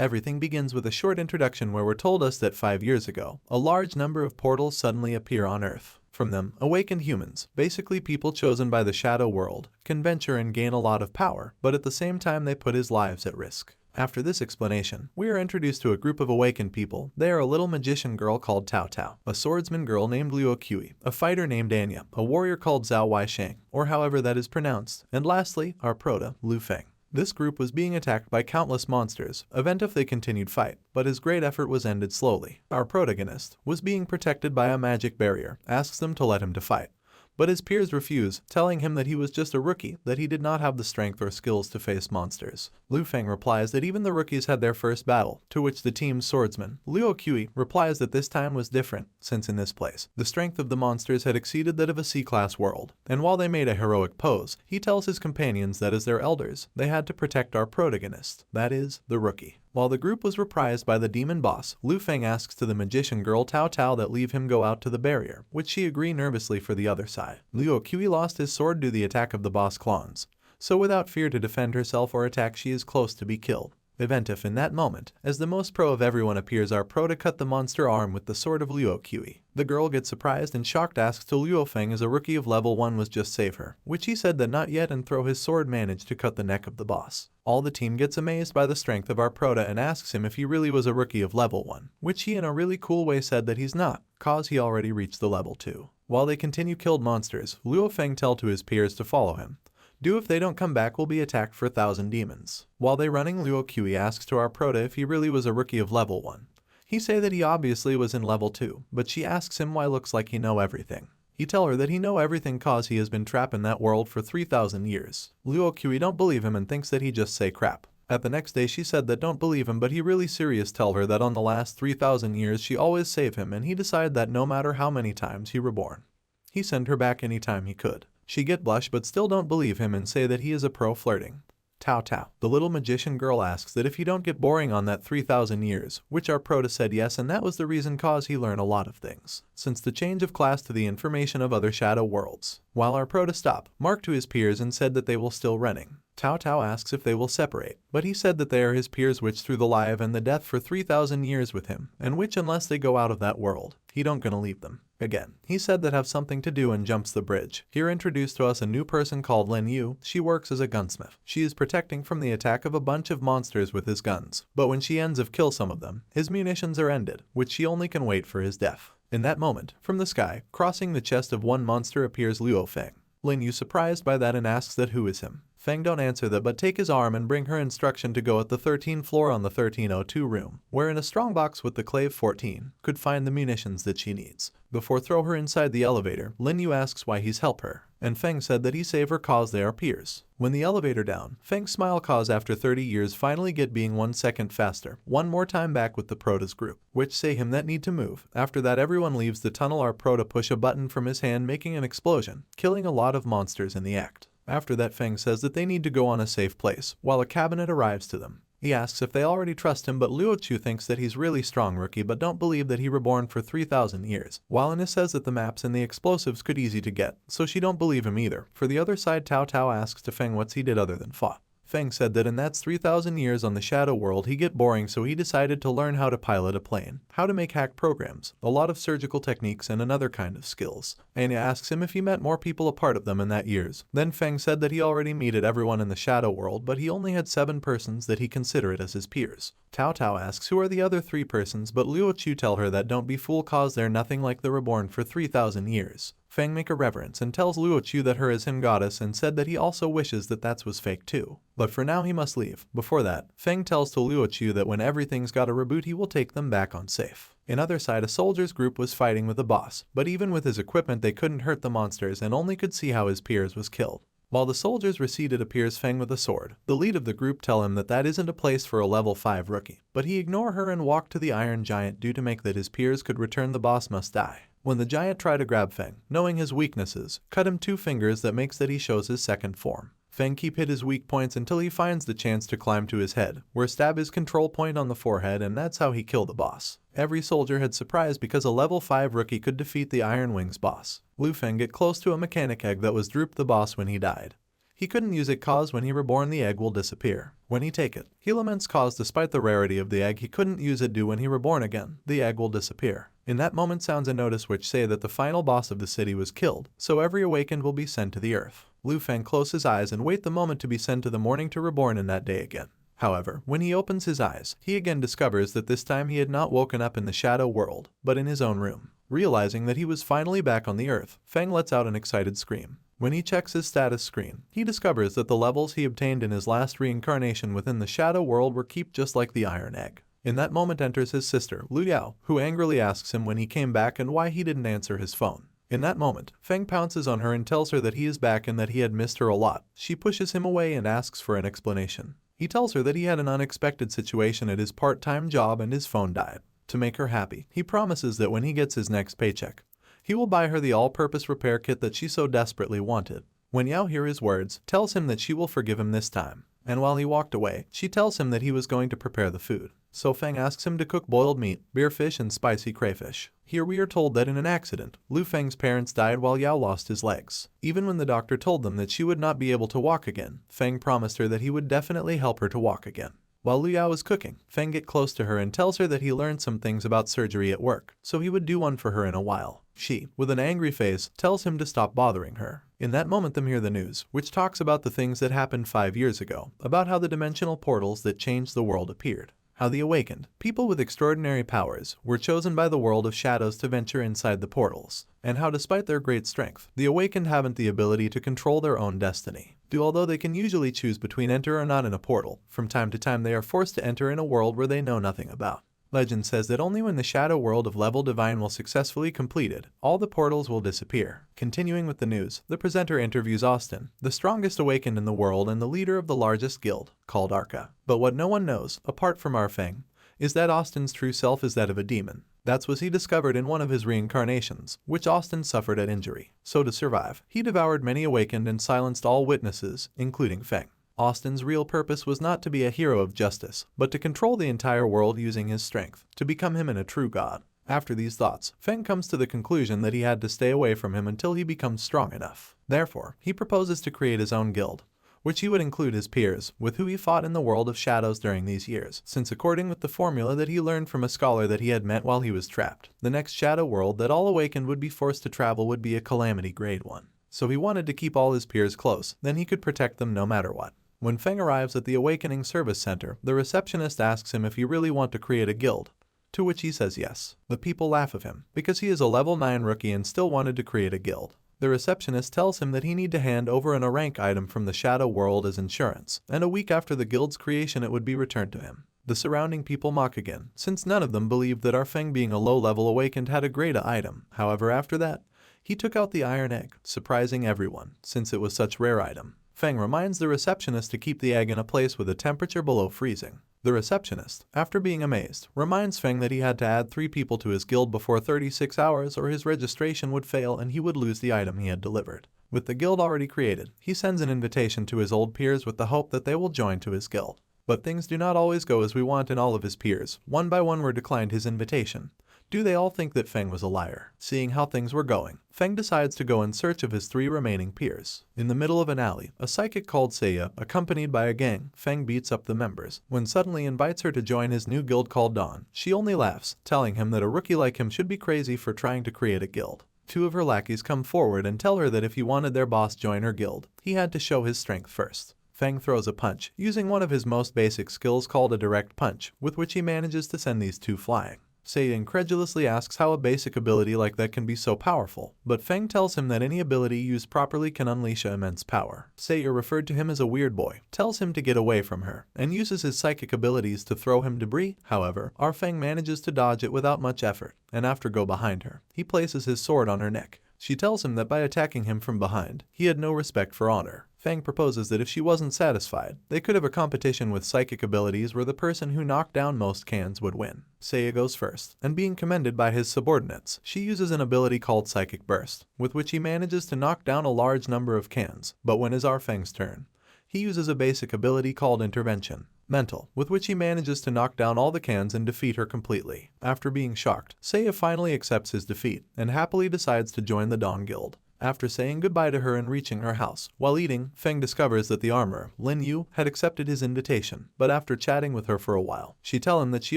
Everything begins with a short introduction where we're told us that 5 years ago, a large number of portals suddenly appear on Earth. From them, awakened humans, basically people chosen by the shadow world, can venture and gain a lot of power, but at the same time they put his lives at risk. After this explanation, we are introduced to a group of awakened people. They are a little magician girl called Tao Tao, a swordsman girl named Luo Kui, a fighter named Anya, a warrior called Zhao Wai Sheng, or however that is pronounced, and lastly, our prota, Lu Feng. This group was being attacked by countless monsters, event if they continued fight, but his great effort was ended slowly. Our protagonist was being protected by a magic barrier, asks them to let him to fight. But his peers refuse, telling him that he was just a rookie, that he did not have the strength or skills to face monsters. Lu Feng replies that even the rookies had their first battle, to which the team's swordsman, Luo Kui, replies that this time was different, since in this place, the strength of the monsters had exceeded that of a C-class world, and while they made a heroic pose, he tells his companions that as their elders, they had to protect our protagonist, that is, the rookie. While the group was reprised by the demon boss, Lu Feng asks to the magician girl Tao Tao that leave him go out to the barrier, which she agree nervously for the other side. Luo Kui lost his sword to the attack of the boss clones, so without fear to defend herself or attack she is close to be killed. Event if in that moment, as the most pro of everyone appears our pro to cut the monster arm with the sword of Luo Kui. The girl gets surprised and shocked asks to Luo Feng as a rookie of level 1 was just save her, which he said that not yet and throw his sword managed to cut the neck of the boss. All the team gets amazed by the strength of our prota and asks him if he really was a rookie of level 1, which he in a really cool way said that he's not, cause he already reached the level 2. While they continue killed monsters, Luo Feng tell to his peers to follow him. Do if they don't come back will be attacked for 1,000 demons. While they running Luo Kui asks to our prota if he really was a rookie of level 1. He say that he obviously was in level 2, but she asks him why looks like he know everything. He tell her that he know everything cause he has been trapped in that world for 3,000 years. Luo Kui don't believe him and thinks that he just say crap. At the next day she said that don't believe him but he really serious tell her that on the last 3,000 years she always save him and he decided that no matter how many times he reborn, he send her back anytime he could. She get blush but still don't believe him and say that he is a pro flirting. Tao Tao, the little magician girl asks that if he don't get boring on that 3,000 years, which our prota said yes and that was the reason cause he learned a lot of things, since the change of class to the information of other shadow worlds. While our prota stop, marked to his peers and said that they will still running. Tao Tao asks if they will separate, but he said that they are his peers which through the life and the death for 3,000 years with him, and which unless they go out of that world, he don't gonna leave them. Again, he said that have something to do and jumps the bridge. Here introduced to us a new person called Lin Yu. She works as a gunsmith. She is protecting from the attack of a bunch of monsters with his guns, but when she ends of kill some of them, his munitions are ended, which she only can wait for his death. In that moment, from the sky, crossing the chest of one monster appears Luo Feng. Lin Yu surprised by that and asks that who is him. Fang don't answer that but take his arm and bring her instruction to go at the 13th floor on the 1302 room, where in a strong box with the clave 14, could find the munitions that she needs. Before throw her inside the elevator, Lin Yu asks why he's help her, and Fang said that he save her cause they are peers. When the elevator down, Fang smile cause after 30 years finally get being 1 second faster, one more time back with the prota's group, which say him that need to move. After that everyone leaves the tunnel our prota push a button from his hand making an explosion, killing a lot of monsters in the act. After that Fang says that they need to go on a safe place, while a cabinet arrives to them. He asks if they already trust him but Luo Chu thinks that he's really strong rookie but don't believe that he reborn for 3,000 years, while Ines says that the maps and the explosives could easy to get, so she don't believe him either. For the other side Tao Tao asks to Fang what's he did other than fought. Fang said that in that's 3,000 years on the shadow world he get boring so he decided to learn how to pilot a plane, how to make hack programs, a lot of surgical techniques and another kind of skills. Anya asks him if he met more people a part of them in that years. Then Fang said that he already meted everyone in the shadow world but he only had 7 persons that he considered as his peers. Tao Tao asks who are the other 3 persons but Luo Chu tell her that don't be fool cause they're nothing like the reborn for 3,000 years. Fang make a reverence and tells Luo Chu that her is him goddess and said that he also wishes that that was fake too. But for now he must leave. Before that, Fang tells to Luo Chu that when everything's got a reboot he will take them back on safe. In other side a soldiers group was fighting with the boss, but even with his equipment they couldn't hurt the monsters and only could see how his peers was killed. While the soldiers receded appears Fang with a sword. The lead of the group tell him that that isn't a place for a level 5 rookie, but he ignore her and walk to the Iron Giant due to make that his peers could return the boss must die. When the giant try to grab Fang, knowing his weaknesses, cut him 2 fingers that makes that he shows his second form. Fang keep hit his weak points until he finds the chance to climb to his head, where stab his control point on the forehead and that's how he killed the boss. Every soldier had surprised because a level 5 rookie could defeat the Iron Wings boss. Lu Feng get close to a mechanic egg that was drooped the boss when he died. He couldn't use it cause when he reborn the egg will disappear. When he take it, he laments cause despite the rarity of the egg he couldn't use it do when he reborn again, the egg will disappear. In that moment sounds a notice which say that the final boss of the city was killed, so every awakened will be sent to the earth. Fang close his eyes and wait the moment to be sent to the morning to reborn in that day again. However, when he opens his eyes, he again discovers that this time he had not woken up in the shadow world, but in his own room. Realizing that he was finally back on the earth, Fang lets out an excited scream. When he checks his status screen, he discovers that the levels he obtained in his last reincarnation within the shadow world were kept just like the iron egg. In that moment enters his sister, Liu Yao, who angrily asks him when he came back and why he didn't answer his phone. In that moment, Fang pounces on her and tells her that he is back and that he had missed her a lot. She pushes him away and asks for an explanation. He tells her that he had an unexpected situation at his part-time job and his phone died. To make her happy, he promises that when he gets his next paycheck, he will buy her the all-purpose repair kit that she so desperately wanted. When Yao hears his words, tells him that she will forgive him this time. And while he walked away, she tells him that he was going to prepare the food. So Fang asks him to cook boiled meat, beer fish and spicy crayfish. Here we are told that in an accident, Lu Feng's parents died while Yao lost his legs. Even when the doctor told them that she would not be able to walk again, Fang promised her that he would definitely help her to walk again. While Liu Yao is cooking, Fang gets close to her and tells her that he learned some things about surgery at work, so he would do one for her in a while. She, with an angry face, tells him to stop bothering her. In that moment them hear the news, which talks about the things that happened 5 years ago, about how the dimensional portals that changed the world appeared. How the awakened, people with extraordinary powers, were chosen by the world of shadows to venture inside the portals, and how despite their great strength, the awakened haven't the ability to control their own destiny. Although they can usually choose between enter or not in a portal, from time to time they are forced to enter in a world where they know nothing about. Legend says that only when the shadow world of level divine will successfully completed, all the portals will disappear. Continuing with the news, the presenter interviews Austin, the strongest awakened in the world and the leader of the largest guild, called Arca. But what no one knows, apart from our Fang, is that Austin's true self is that of a demon. That's what he discovered in one of his reincarnations, which Austin suffered at injury. So to survive, he devoured many awakened and silenced all witnesses, including Fang. Austin's real purpose was not to be a hero of justice, but to control the entire world using his strength, to become him and a true god. After these thoughts, Fang comes to the conclusion that he had to stay away from him until he becomes strong enough. Therefore, he proposes to create his own guild, which he would include his peers, with who he fought in the world of shadows during these years, since according with the formula that he learned from a scholar that he had met while he was trapped, the next shadow world that all awakened would be forced to travel would be a calamity grade 1. So he wanted to keep all his peers close, then he could protect them no matter what. When Fang arrives at the Awakening Service Center, the receptionist asks him if he really wants to create a guild, to which he says yes. The people laugh at him, because he is a level 9 rookie and still wanted to create a guild. The receptionist tells him that he need to hand over an rank item from the shadow world as insurance, and a week after the guild's creation it would be returned to him. The surrounding people mock again, since none of them believed that our Fang being a low-level awakened had a great item. However, after that, he took out the iron egg, surprising everyone, since it was such rare item. Fang reminds the receptionist to keep the egg in a place with a temperature below freezing. The receptionist, after being amazed, reminds Fang that he had to add 3 people to his guild before 36 hours or his registration would fail and he would lose the item he had delivered. With the guild already created, he sends an invitation to his old peers with the hope that they will join to his guild. But things do not always go as we want and all of his peers, one by one, were declined his invitation. Do they all think that Fang was a liar? Seeing how things were going, Fang decides to go in search of his 3 remaining peers. In the middle of an alley, a psychic called Seiya, accompanied by a gang, Fang beats up the members, when suddenly invites her to join his new guild called Dawn. She only laughs, telling him that a rookie like him should be crazy for trying to create a guild. 2 of her lackeys come forward and tell her that if he wanted their boss join her guild, he had to show his strength first. Fang throws a punch, using one of his most basic skills called a direct punch, with which he manages to send these 2 flying. Seiya incredulously asks how a basic ability like that can be so powerful, but Fang tells him that any ability used properly can unleash immense power. Seiya, referred to him as a weird boy, tells him to get away from her, and uses his psychic abilities to throw him debris. However, our Fang manages to dodge it without much effort, and after go behind her, he places his sword on her neck. She tells him that by attacking him from behind, he had no respect for honor. Fang proposes that if she wasn't satisfied, they could have a competition with psychic abilities where the person who knocked down most cans would win. Seiya goes first, and being commended by his subordinates, she uses an ability called Psychic Burst, with which he manages to knock down a large number of cans. But when it is our Fang's turn, he uses a basic ability called Intervention Mental, with which he manages to knock down all the cans and defeat her completely. After being shocked, Seiya finally accepts his defeat, and happily decides to join the Dawn Guild. After saying goodbye to her and reaching her house, while eating, Fang discovers that the armorer, Lin Yu, had accepted his invitation, but after chatting with her for a while, she tells him that she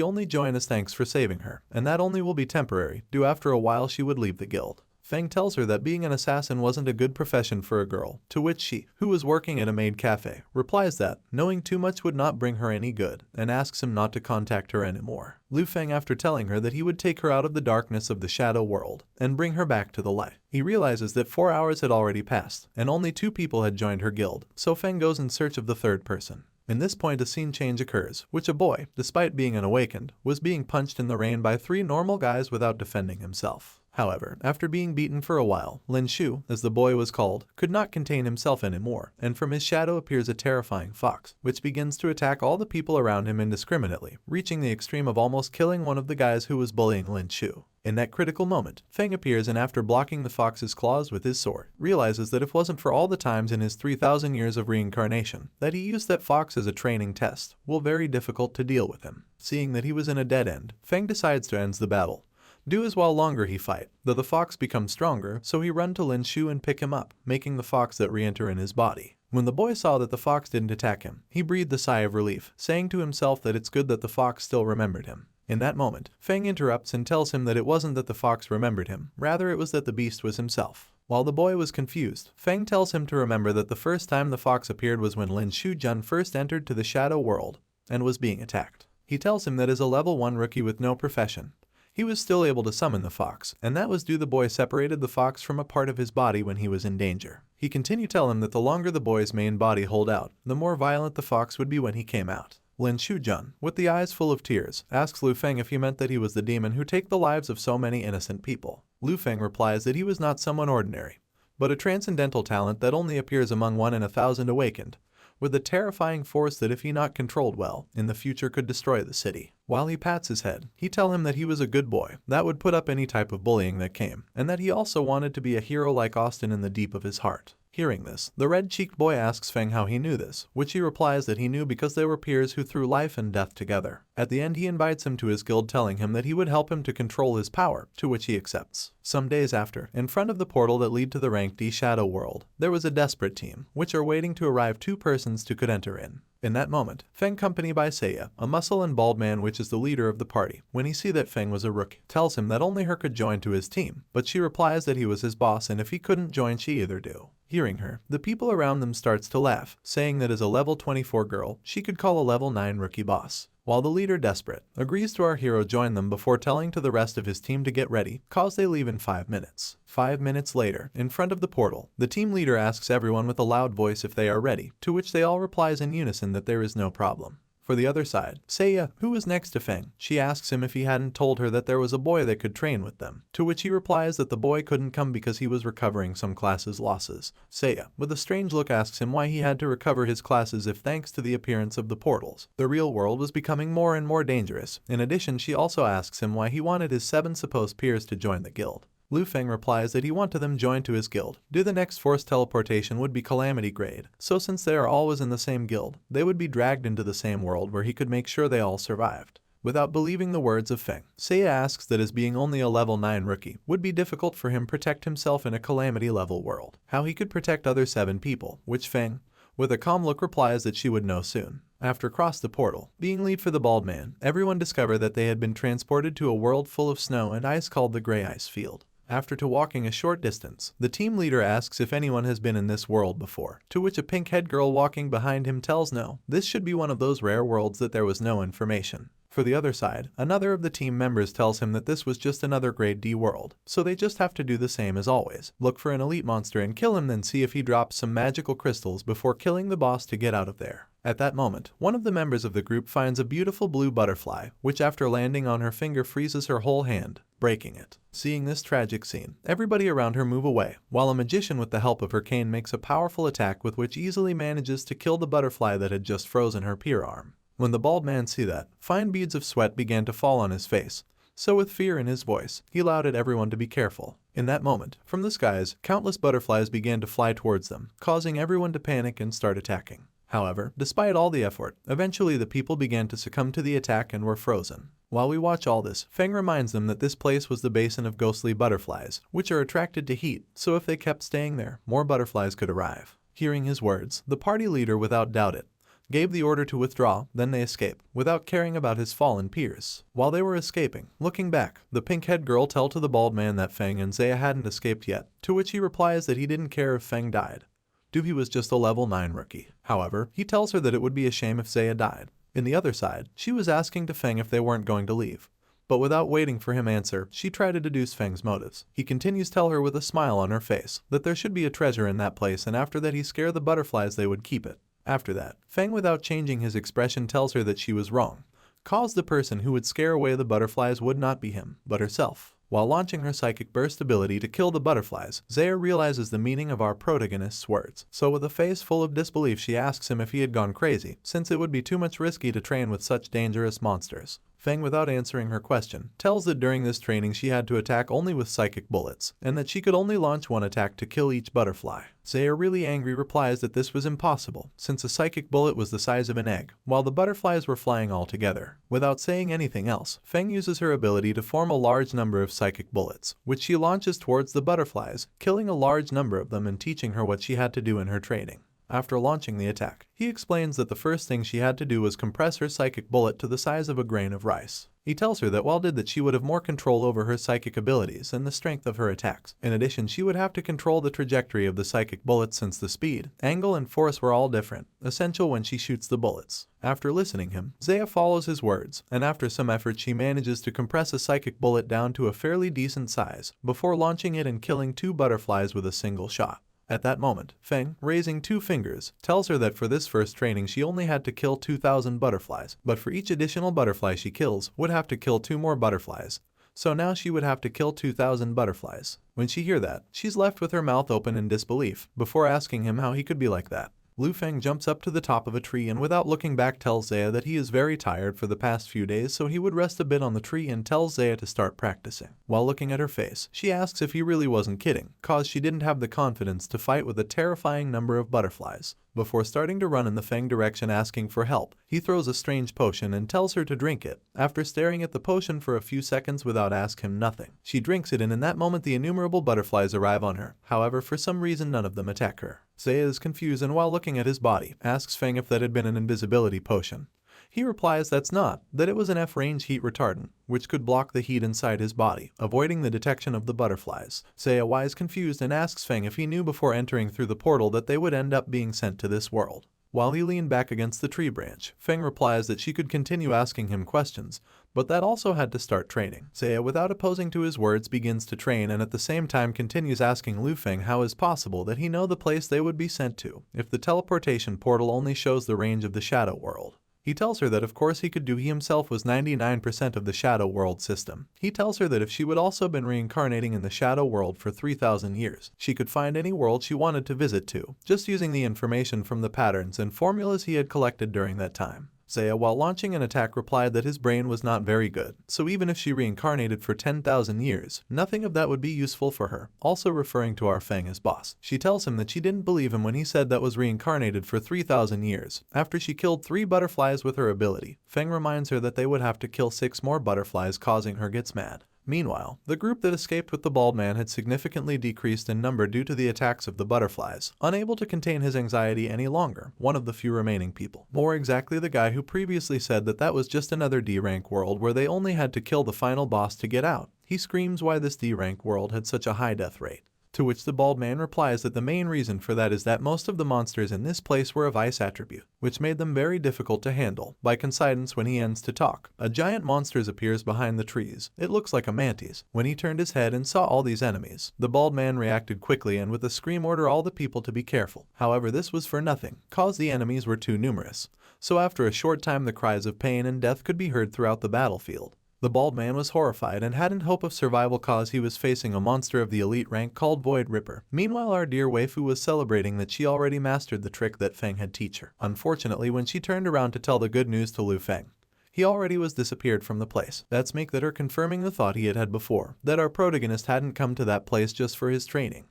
only joined as thanks for saving her, and that only will be temporary, due after a while she would leave the guild. Fang tells her that being an assassin wasn't a good profession for a girl, to which she, who was working at a maid cafe, replies that knowing too much would not bring her any good, and asks him not to contact her anymore. Lu Feng, after telling her that he would take her out of the darkness of the shadow world and bring her back to the light, he realizes that 4 hours had already passed, and only 2 people had joined her guild, so Feng goes in search of the third person. In this point a scene change occurs, which a boy, despite being unawakened, was being punched in the rain by 3 normal guys without defending himself. However, after being beaten for a while, Lin Shu, as the boy was called, could not contain himself anymore, and from his shadow appears a terrifying fox, which begins to attack all the people around him indiscriminately, reaching the extreme of almost killing one of the guys who was bullying Lin Shu. In that critical moment, Fang appears and after blocking the fox's claws with his sword, realizes that if it wasn't for all the times in his 3,000 years of reincarnation that he used that fox as a training test, will be very difficult to deal with him. Seeing that he was in a dead end, Fang decides to end the battle. Do as while longer he fight, though the fox becomes stronger, so he run to Lin Shu and pick him up, making the fox that re-enter in his body. When the boy saw that the fox didn't attack him, he breathed a sigh of relief, saying to himself that it's good that the fox still remembered him. In that moment, Fang interrupts and tells him that it wasn't that the fox remembered him, rather it was that the beast was himself. While the boy was confused, Fang tells him to remember that the first time the fox appeared was when Lin Shu Jun first entered to the shadow world and was being attacked. He tells him that as a level 1 rookie with no profession, he was still able to summon the fox, and that was due the boy separated the fox from a part of his body when he was in danger. He continued to tell him that the longer the boy's main body hold out, the more violent the fox would be when he came out. Lin Shujun, with the eyes full of tears, asks Lu Feng if he meant that he was the demon who take the lives of so many innocent people. Lu Feng replies that he was not someone ordinary, but a transcendental talent that only appears among 1 in 1,000 awakened, with a terrifying force that if he not controlled well, in the future could destroy the city. While he pats his head, he tells him that he was a good boy, that would put up any type of bullying that came, and that he also wanted to be a hero like Austin in the deep of his heart. Hearing this, the red-cheeked boy asks Fang how he knew this, which he replies that he knew because they were peers who threw life and death together. At the end he invites him to his guild telling him that he would help him to control his power, to which he accepts. Some days after, in front of the portal that lead to the rank D shadow world, there was a desperate team, which are waiting to arrive 2 persons to could enter in. In that moment, Fang accompanied by Seiya, a muscle and bald man which is the leader of the party, when he see that Fang was a rookie, tells him that only her could join to his team, but she replies that he was his boss and if he couldn't join she either do. Hearing her, the people around them starts to laugh, saying that as a level 24 girl, she could call a level 9 rookie boss. While the leader, desperate, agrees to our hero join them before telling to the rest of his team to get ready, cause they leave in 5 minutes. 5 minutes later, in front of the portal, the team leader asks everyone with a loud voice if they are ready, to which they all replies in unison that there is no problem. For the other side, Seiya, who was next to Fang, she asks him if he hadn't told her that there was a boy that could train with them, to which he replies that the boy couldn't come because he was recovering some classes losses. Seiya, with a strange look, asks him why he had to recover his classes if thanks to the appearance of the portals, the real world was becoming more and more dangerous. In addition, she also asks him why he wanted his 7 supposed peers to join the guild. Lu Feng replies that he wanted them joined to his guild, due the next forced teleportation would be calamity grade, so since they are always in the same guild, they would be dragged into the same world where he could make sure they all survived. Without believing the words of Feng, Seiya asks that as being only a level 9 rookie, would be difficult for him protect himself in a calamity level world, how he could protect other 7 people, which Feng, with a calm look, replies that she would know soon. After cross the portal, being lead for the bald man, everyone discovered that they had been transported to a world full of snow and ice called the Grey Ice Field. After walking a short distance, the team leader asks if anyone has been in this world before, to which a pink-haired girl walking behind him tells no, this should be one of those rare worlds that there was no information. For the other side, another of the team members tells him that this was just another grade D world, so they just have to do the same as always, look for an elite monster and kill him, then see if he drops some magical crystals before killing the boss to get out of there. At that moment, one of the members of the group finds a beautiful blue butterfly, which after landing on her finger freezes her whole hand, breaking it. Seeing this tragic scene, everybody around her move away, while a magician with the help of her cane makes a powerful attack with which easily manages to kill the butterfly that had just frozen her peer arm. When the bald man see that, fine beads of sweat began to fall on his face, so with fear in his voice, he allowed everyone to be careful. In that moment, from the skies, countless butterflies began to fly towards them, causing everyone to panic and start attacking. However, despite all the effort, eventually the people began to succumb to the attack and were frozen. While we watch all this, Fang reminds them that this place was the basin of ghostly butterflies, which are attracted to heat, so if they kept staying there, more butterflies could arrive. Hearing his words, the party leader, without doubt, gave the order to withdraw, then they escape, without caring about his fallen peers. While they were escaping, looking back, the pink-haired girl tells to the bald man that Fang and Zaya hadn't escaped yet, to which he replies that he didn't care if Fang died. Doobie was just a level 9 rookie. However, he tells her that it would be a shame if Zaya died. In the other side, she was asking to Fang if they weren't going to leave. But without waiting for him to answer, she tried to deduce Fang's motives. He continues to tell her with a smile on her face that there should be a treasure in that place, and after that he scare the butterflies, they would keep it. After that, Fang, without changing his expression, tells her that she was wrong. Cause the person who would scare away the butterflies would not be him, but herself. While launching her psychic burst ability to kill the butterflies, Zaya realizes the meaning of our protagonist's words. So with a face full of disbelief, she asks him if he had gone crazy, since it would be too much risky to train with such dangerous monsters. Fang, without answering her question, tells that during this training she had to attack only with psychic bullets, and that she could only launch one attack to kill each butterfly. Zaya, really angry, replies that this was impossible, since a psychic bullet was the size of an egg, while the butterflies were flying all together. Without saying anything else, Fang uses her ability to form a large number of psychic bullets, which she launches towards the butterflies, killing a large number of them and teaching her what she had to do in her training. After launching the attack, he explains that the first thing she had to do was compress her psychic bullet to the size of a grain of rice. He tells her that while did that she would have more control over her psychic abilities and the strength of her attacks. In addition, she would have to control the trajectory of the psychic bullets, since the speed, angle, and force were all different, essential when she shoots the bullets. After listening him, Zaya follows his words, and after some effort she manages to compress a psychic bullet down to a fairly decent size, before launching it and killing 2 butterflies with a single shot. At that moment, Fang, raising 2 fingers, tells her that for this first training she only had to kill 2,000 butterflies, but for each additional butterfly she kills, would have to kill 2 more butterflies. So now she would have to kill 2,000 butterflies. When she hears that, she's left with her mouth open in disbelief, before asking him how he could be like that. Fang jumps up to the top of a tree and without looking back tells Zaya that he is very tired for the past few days, so he would rest a bit on the tree, and tells Zaya to start practicing. While looking at her face, she asks if he really wasn't kidding, cause she didn't have the confidence to fight with a terrifying number of butterflies. Before starting to run in the Fang direction asking for help, he throws a strange potion and tells her to drink it. After staring at the potion for a few seconds without asking him nothing, she drinks it, and in that moment the innumerable butterflies arrive on her. However, for some reason none of them attack her. Zaya is confused, and while looking at his body, asks Fang if that had been an invisibility potion. He replies that's not, that it was an F-range heat retardant, which could block the heat inside his body, avoiding the detection of the butterflies. Zaya is confused and asks Fang if he knew before entering through the portal that they would end up being sent to this world. While he leaned back against the tree branch, Fang replies that she could continue asking him questions, but that also had to start training. Zaya, without opposing to his words, begins to train, and at the same time continues asking Fang how is possible that he know the place they would be sent to, if the teleportation portal only shows the range of the shadow world. He tells her that of course he could do, he himself was 99% of the shadow world system. He tells her that if she would also been reincarnating in the shadow world for 3,000 years, she could find any world she wanted to visit to, just using the information from the patterns and formulas he had collected during that time. Zaya, while launching an attack, replied that his brain was not very good, so even if she reincarnated for 10,000 years, nothing of that would be useful for her, also referring to our Fang as boss. She tells him that she didn't believe him when he said that was reincarnated for 3,000 years. After she killed 3 butterflies with her ability, Fang reminds her that they would have to kill 6 more butterflies, causing her gets mad. Meanwhile, the group that escaped with the bald man had significantly decreased in number due to the attacks of the butterflies. Unable to contain his anxiety any longer, one of the few remaining people, more exactly the guy who previously said that that was just another D-rank world where they only had to kill the final boss to get out, he screams why this D-rank world had such a high death rate. To which the bald man replies that the main reason for that is that most of the monsters in this place were of ice attribute, which made them very difficult to handle. By coincidence, when he ends to talk, a giant monster appears behind the trees. It looks like a mantis. When he turned his head and saw all these enemies, the bald man reacted quickly and with a scream ordered all the people to be careful. However, this was for nothing, cause the enemies were too numerous. So after a short time the cries of pain and death could be heard throughout the battlefield. The bald man was horrified and hadn't hope of survival cause he was facing a monster of the elite rank called Void Ripper. Meanwhile, our dear waifu was celebrating that she already mastered the trick that Fang had teach her. Unfortunately, when she turned around to tell the good news to Fang, he already was disappeared from the place. That's her confirming the thought he had had before, that our protagonist hadn't come to that place just for his training,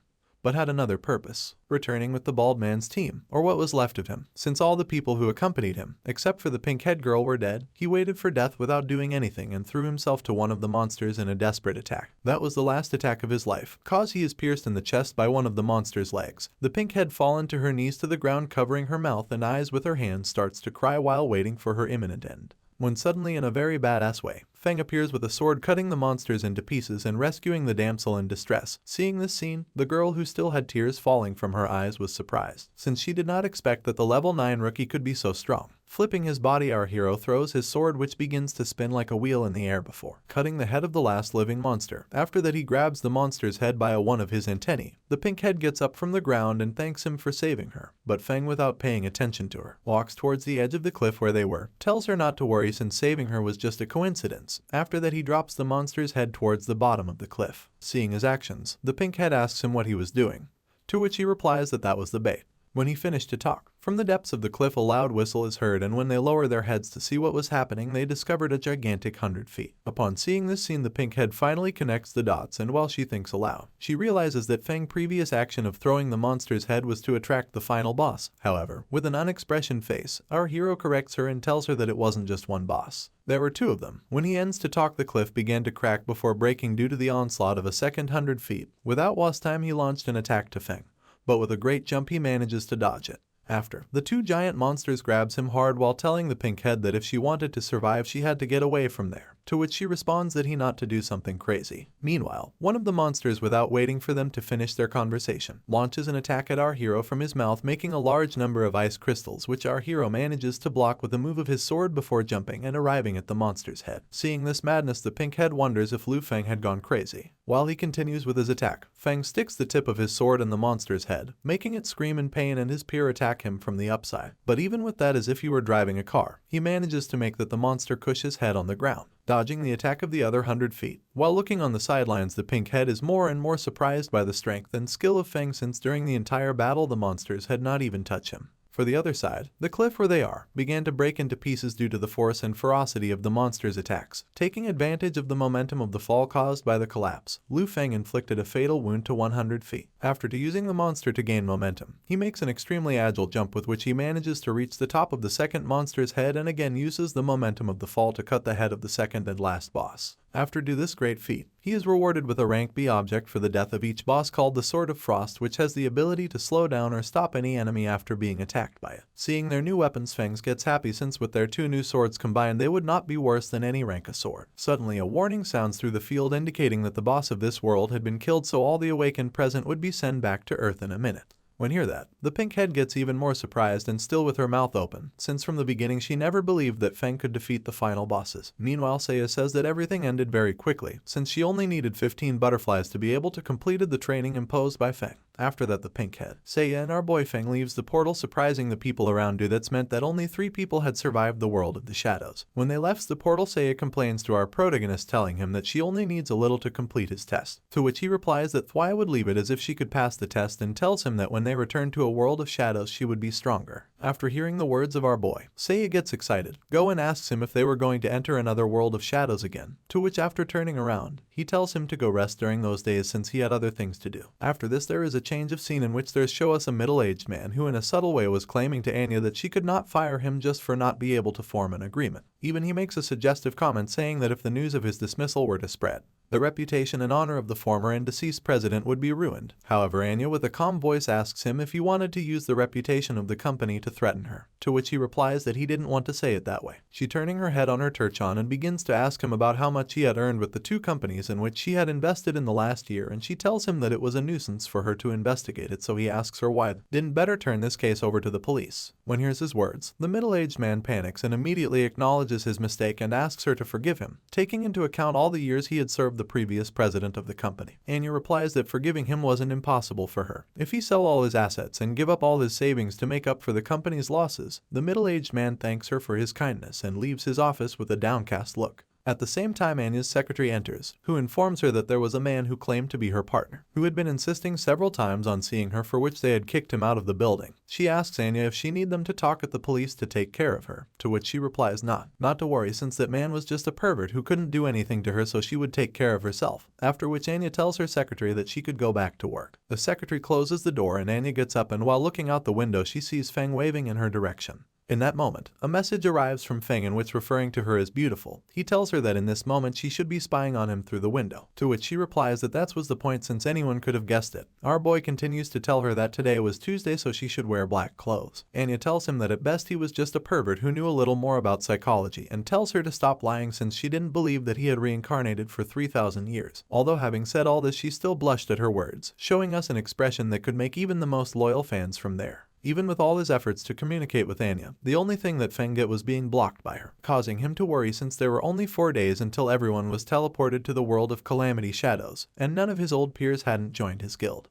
but had another purpose, returning with the bald man's team, or what was left of him. Since all the people who accompanied him, except for the pink-haired girl, were dead, he waited for death without doing anything and threw himself to one of the monsters in a desperate attack. That was the last attack of his life, cause he is pierced in the chest by one of the monster's legs. The pink head fallen to her knees to the ground, covering her mouth and eyes with her hands, starts to cry while waiting for her imminent end. When suddenly, in a very badass way, Fang appears with a sword, cutting the monsters into pieces and rescuing the damsel in distress. Seeing this scene, the girl, who still had tears falling from her eyes, was surprised, since she did not expect that the level 9 rookie could be so strong. Flipping his body, our hero throws his sword, which begins to spin like a wheel in the air before cutting the head of the last living monster. After that, he grabs the monster's head by one of his antennae. The pink head gets up from the ground and thanks him for saving her, but Fang, without paying attention to her, walks towards the edge of the cliff where they were, tells her not to worry since saving her was just a coincidence. After that, he drops the monster's head towards the bottom of the cliff. Seeing his actions, the pink head asks him what he was doing, to which he replies that that was the bait. When he finished to talk, from the depths of the cliff a loud whistle is heard, and when they lower their heads to see what was happening, they discovered a gigantic 100 feet. Upon seeing this scene, the pink head finally connects the dots, and while she thinks aloud, she realizes that Fang's previous action of throwing the monster's head was to attract the final boss. However, with an unexpression face, our hero corrects her and tells her that it wasn't just one boss. There were 2 of them. When he ends to talk, the cliff began to crack before breaking due to the onslaught of a second 100 feet. Without lost time, he launched an attack to Fang, but with a great jump he manages to dodge it. After, the 2 giant monsters grabs him hard while telling the pink head that if she wanted to survive, she had to get away from there, to which she responds that he not to do something crazy. Meanwhile, one of the monsters, without waiting for them to finish their conversation, launches an attack at our hero from his mouth, making a large number of ice crystals, which our hero manages to block with a move of his sword before jumping and arriving at the monster's head. Seeing this madness, the pink head wonders if Lu Fang had gone crazy. While he continues with his attack, Fang sticks the tip of his sword in the monster's head, making it scream in pain, and his peer attack him from the upside. But even with that, as if he were driving a car, he manages to make that the monster cush his head on the ground, dodging the attack of the other 100 feet. While looking on the sidelines, the pink head is more and more surprised by the strength and skill of Fang, since during the entire battle the monsters had not even touched him. For the other side, the cliff where they are began to break into pieces due to the force and ferocity of the monster's attacks. Taking advantage of the momentum of the fall caused by the collapse, Lu Fang inflicted a fatal wound to 100 feet. After using the monster to gain momentum, he makes an extremely agile jump with which he manages to reach the top of the second monster's head, and again uses the momentum of the fall to cut the head of the second and last boss. After do this great feat, he is rewarded with a rank B object for the death of each boss called the Sword of Frost, which has the ability to slow down or stop any enemy after being attacked by it. Seeing their new weapons, Fangs gets happy, since with their 2 new swords combined they would not be worse than any rank a sword. Suddenly a warning sounds through the field, indicating that the boss of this world had been killed, so all the awakened present would be sent back to Earth in a minute. When hear that, the pink head gets even more surprised, and still with her mouth open, since from the beginning she never believed that Fang could defeat the final bosses. Meanwhile, Seiya says that everything ended very quickly, since she only needed 15 butterflies to be able to completed the training imposed by Fang. After that, the pink head, Seiya, and our boy Fang leaves the portal, surprising the people around you. That's meant that only 3 people had survived the world of the shadows. When they left the portal, Seiya complains to our protagonist, telling him that she only needs a little to complete his test, to which he replies that Thwai would leave it as if she could pass the test, and tells him that when they return to a world of shadows she would be stronger. After hearing the words of our boy, Seiya gets excited, go and asks him if they were going to enter another world of shadows again, to which after turning around, he tells him to go rest during those days since he had other things to do. After this, there is a change of scene in which there's show us a middle-aged man who in a subtle way was claiming to Anya that she could not fire him just for not be able to form an agreement. Even he makes a suggestive comment saying that if the news of his dismissal were to spread, the reputation and honor of the former and deceased president would be ruined. However, Anya with a calm voice asks him if he wanted to use the reputation of the company to threaten her, to which he replies that he didn't want to say it that way. She turning her head on her turchon and begins to ask him about how much he had earned with the 2 companies in which she had invested in the last year, and she tells him that it was a nuisance for her to investigate it, so he asks her why didn't better turn this case over to the police. When hears his words, the middle-aged man panics and immediately acknowledges his mistake and asks her to forgive him, taking into account all the years he had served the previous president of the company. Anya replies that forgiving him wasn't impossible for her. If he sell all his assets and give up all his savings to make up for the company's losses, the middle-aged man thanks her for his kindness and leaves his office with a downcast look. At the same time, Anya's secretary enters, who informs her that there was a man who claimed to be her partner, who had been insisting several times on seeing her, for which they had kicked him out of the building. She asks Anya if she need them to talk at the police to take care of her, to which she replies not to worry, since that man was just a pervert who couldn't do anything to her, so she would take care of herself. After which Anya tells her secretary that she could go back to work. The secretary closes the door and Anya gets up, and while looking out the window she sees Fang waving in her direction. In that moment, a message arrives from Fang in which, referring to her as beautiful, he tells her that in this moment she should be spying on him through the window, to which she replies that was the point, since anyone could have guessed it. Our boy continues to tell her that today was Tuesday, so she should wear black clothes. Anya tells him that at best he was just a pervert who knew a little more about psychology, and tells her to stop lying since she didn't believe that he had reincarnated for 3,000 years. Although having said all this, she still blushed at her words, showing us an expression that could make even the most loyal fans from there. Even with all his efforts to communicate with Anya, the only thing that Fang got was being blocked by her, causing him to worry, since there were only 4 days until everyone was teleported to the world of Calamity Shadows, and none of his old peers hadn't joined his guild.